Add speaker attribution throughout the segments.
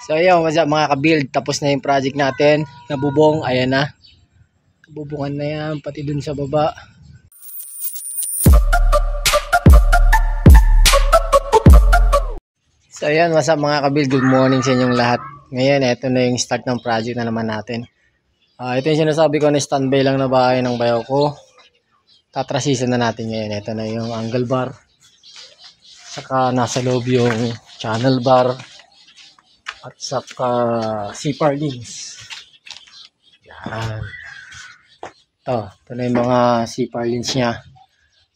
Speaker 1: So ayun mga ka-build, tapos na yung project natin. Nabubong, ayan na. Nabubungan na yan, pati dun sa baba. So ayan, what's up mga ka-build, good morning sa inyong lahat. Ngayon, ito na yung start ng project na naman natin. Ito yung sinasabi ko na standby lang na bahay ng bayaw ko. Tatrasisan na natin ngayon. Ito na yung angle bar. Saka nasa loob yung channel bar. At saka CPAR links. Yan. Ito na yung mga CPAR links niya.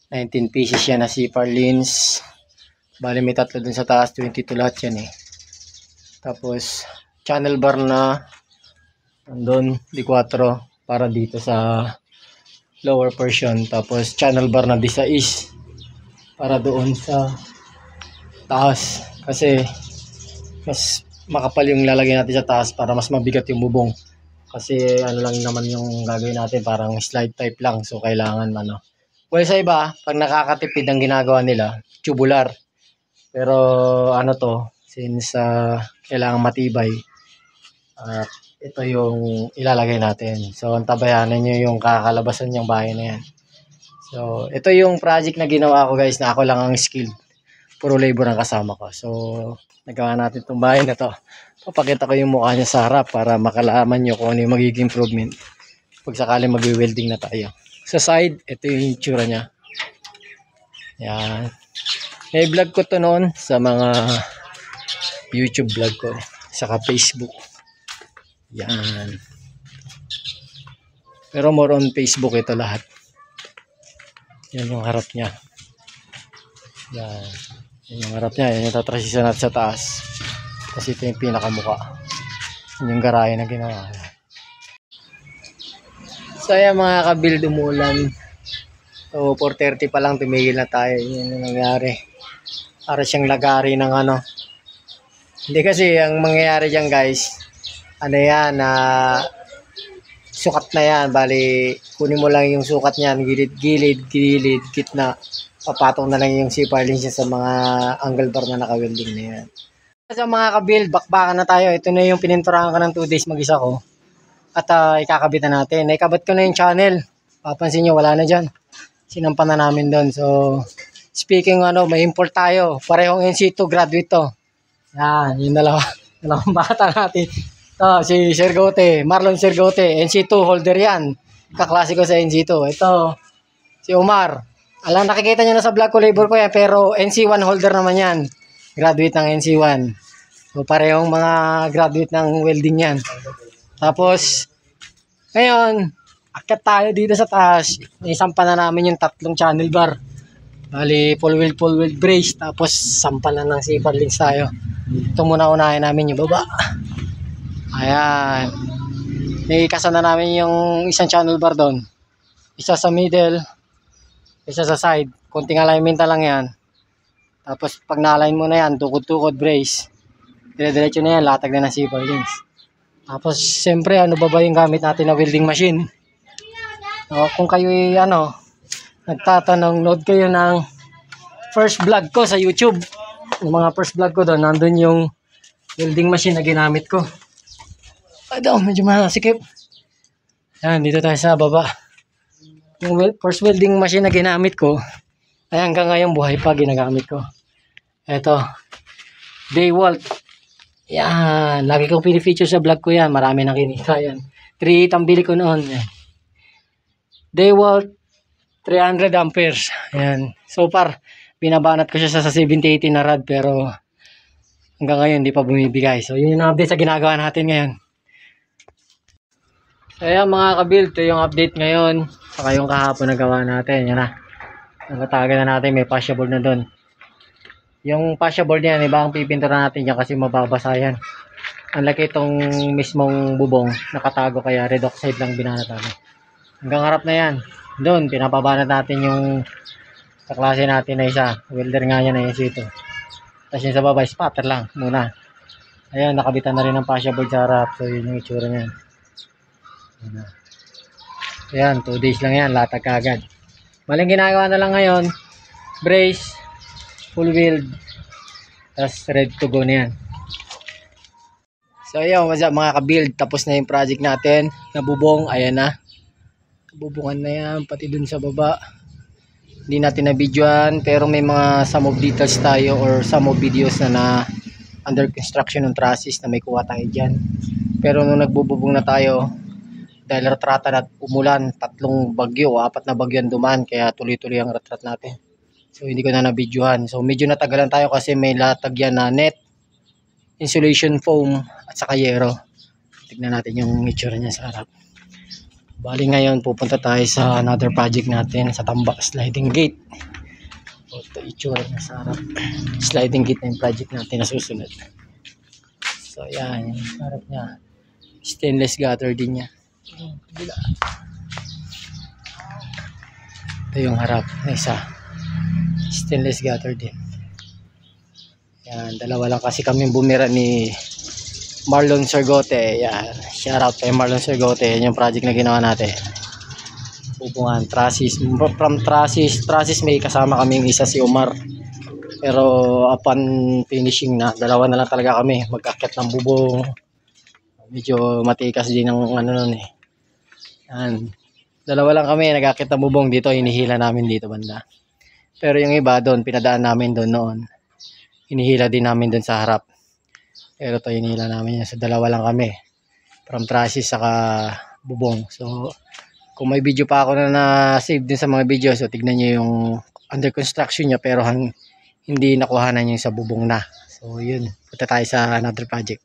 Speaker 1: 19 pieces yan na CPAR links. Bali may tatlo dun sa taas, 22 lahat yan eh. Tapos channel bar na andun, D4 para dito sa lower portion. Tapos channel bar na D6 para doon sa taas. Kasi mas makapal yung lalagay natin sa taas para mas mabigat yung bubong. Kasi ano lang naman yung gagawin natin, parang slide type lang. So kailangan ano. Well sa iba, pag nakakatipid ang ginagawa nila, tubular. Pero ano to, since kailangan matibay, ito yung ilalagay natin. So antabayanan nyo yung kakalabasan yung bahay na yan. So ito yung project na ginawa ko guys, na ako lang ang skilled. Puro labor ang kasama ko. So nagawa natin itong bahay na to. Papakita ko yung mukha niya sa harap para makalaman nyo kung ano yung magiging improvement pag sakali mag-welding na tayo. Sa side, ito yung itsura niya. Yan. May vlog ko to noon sa mga YouTube vlog ko, saka Facebook. Yan. Pero more on Facebook ito lahat. Yan yung harap niya. Yan. Yan yung harap niya. Yan yung tatrasisan natin sa taas. Kasi ito yung pinakamuka. Yan yung garahe na ginawa. So yan mga ka-build, umulan. So 4:30 pa lang tumigil na tayo. Yan yung nangyari. Para siyang lagari ng ano. Hindi kasi ang mangyayari dyan guys, ano yan, sukat na yan. Bali, kunin mo lang yung sukat niyan, gilid, gitna. Papatong na lang yung CPAR links sa mga angle bar na naka-welding na yan. Sa mga ka-build, bakbakan na tayo. Ito na yung pininturahan ko ng 2 days mag-isa ko. At ikakabit na natin. Naikabit ko na yung channel. Papansin nyo, wala na dyan. Sinampan na namin doon. So, speaking may import tayo. Parehong NC2 graduate to. Yan, yung dalawang bata natin. Ito, si Sergote, Marlon Sergote, NC2 holder yan. Kaklase ko sa NC2. Ito, si Omar. Alam, nakikita nyo na sa vlog ko, labor ko yan, pero NC1 holder naman yan. Graduate ng NC1. So, parehong mga graduate ng welding yan. Tapos, ngayon, akyat tayo dito sa taas. Isampa na namin yung 3 channel bar. Bali, full weld brace. Tapos, sampan na ng CPAR links tayo. Ito muna unahin namin yung baba. Ayan. Naikasa na namin yung isang channel bar doon. Isa sa middle. Isa sa side. Konting alignment lang yan. Tapos, pag na-align mo na yan, tukod-tukod brace. Dire-diretso na yan, latag na ng CPAR links. Tapos, siyempre, ano ba yung gamit natin na welding machine? Kung kayo nagtatanong, nood kayo ng first vlog ko sa YouTube. Yung mga first vlog ko doon, nandun yung welding machine na ginamit ko. Medyo masikip. Yan, dito tayo sa baba. Yung first welding machine na ginamit ko, ay hanggang ngayon buhay pa ginagamit ko. Ito, DeWalt. Yan, lagi kong pinifeature sa vlog ko yan. Marami nang kinita yan. 3.8 ang bili ko noon. Yan. DeWalt 300 amperes. Ayan. So far, binabanat ko siya sa 70-80 na rad, pero hanggang ngayon hindi pa bumibigay. So yun yung update sa ginagawa natin ngayon. So ayan mga ka-build, ito yung update ngayon. Saka yung kahapon na gawa natin. Yan na. Nagatagan na natin, may fascia board na doon. Yung fascia board niyan, iba ang pipintura natin yan kasi mababasa yan. Unlike itong mismong bubong, nakatago kaya red oxide lang binanat natin. Hanggang harap na yan. Doon, pinapabanat natin yung sa klase natin na isa. Welder nga yan na yung sito. Tapos yung sa baba, spatter lang muna. Ayan, nakabitan na rin ang fascia board sa harap. So, yun yung itsura niyan. Ayan, 2 days lang yan. Latag agad. Maling ginagawa na lang ngayon, brace, full weld, tapos ready to go na yan. So ayun mga kabuild, tapos na yung project natin. Nabubong, ayan na. Nabubungan na yan, pati dun sa baba. Hindi natin na-videoan, pero may mga some of details tayo or some of videos na under construction ng trusses na may kuha tayo dyan. Pero nung nagbububong na tayo, dahil ratratan at umulan, 3 bagyo, 4 na bagyo ang dumaan, kaya tuloy-tuloy ang ratrat natin. So hindi ko na na-videohan. So medyo natagalan tayo kasi may latag yan na net, insulation foam, at saka yero. Tignan natin yung itsura niya sa harap. Bali ngayon pupunta tayo sa another project natin sa Tambak Sliding Gate. Ito itsura niya sa harap. Sliding gate na yung project natin na susunod. So yan, yung harap niya. Stainless gutter din niya. Ito yung harap na isa. Stainless gutter din. Yan, dalawa lang kasi kami bumira ni Marlon Sergote. Yan, shout out kay Marlon Sergote. Yan yung project na ginawa natin. Bubungan, trusses. From trusses may kasama kaming isa si Omar. Pero upon finishing na, dalawa na lang talaga kami. Mag-akyat ng bubong. Medyo matikas din ng ano nun eh. Yan. Dalawa lang kami, nag-akyat ng bubong dito. Hinihila namin dito banda. Pero yung iba doon, pinadaan namin doon noon. Hinihila din namin doon sa harap. Pero ito hinihila namin yan. So dalawa lang kami. From trusses saka bubong. So kung may video pa ako na na-save din sa mga video, so tignan nyo yung under construction niya pero hindi nakuhanan yung sa bubong na. So yun, punta tayo sa another project.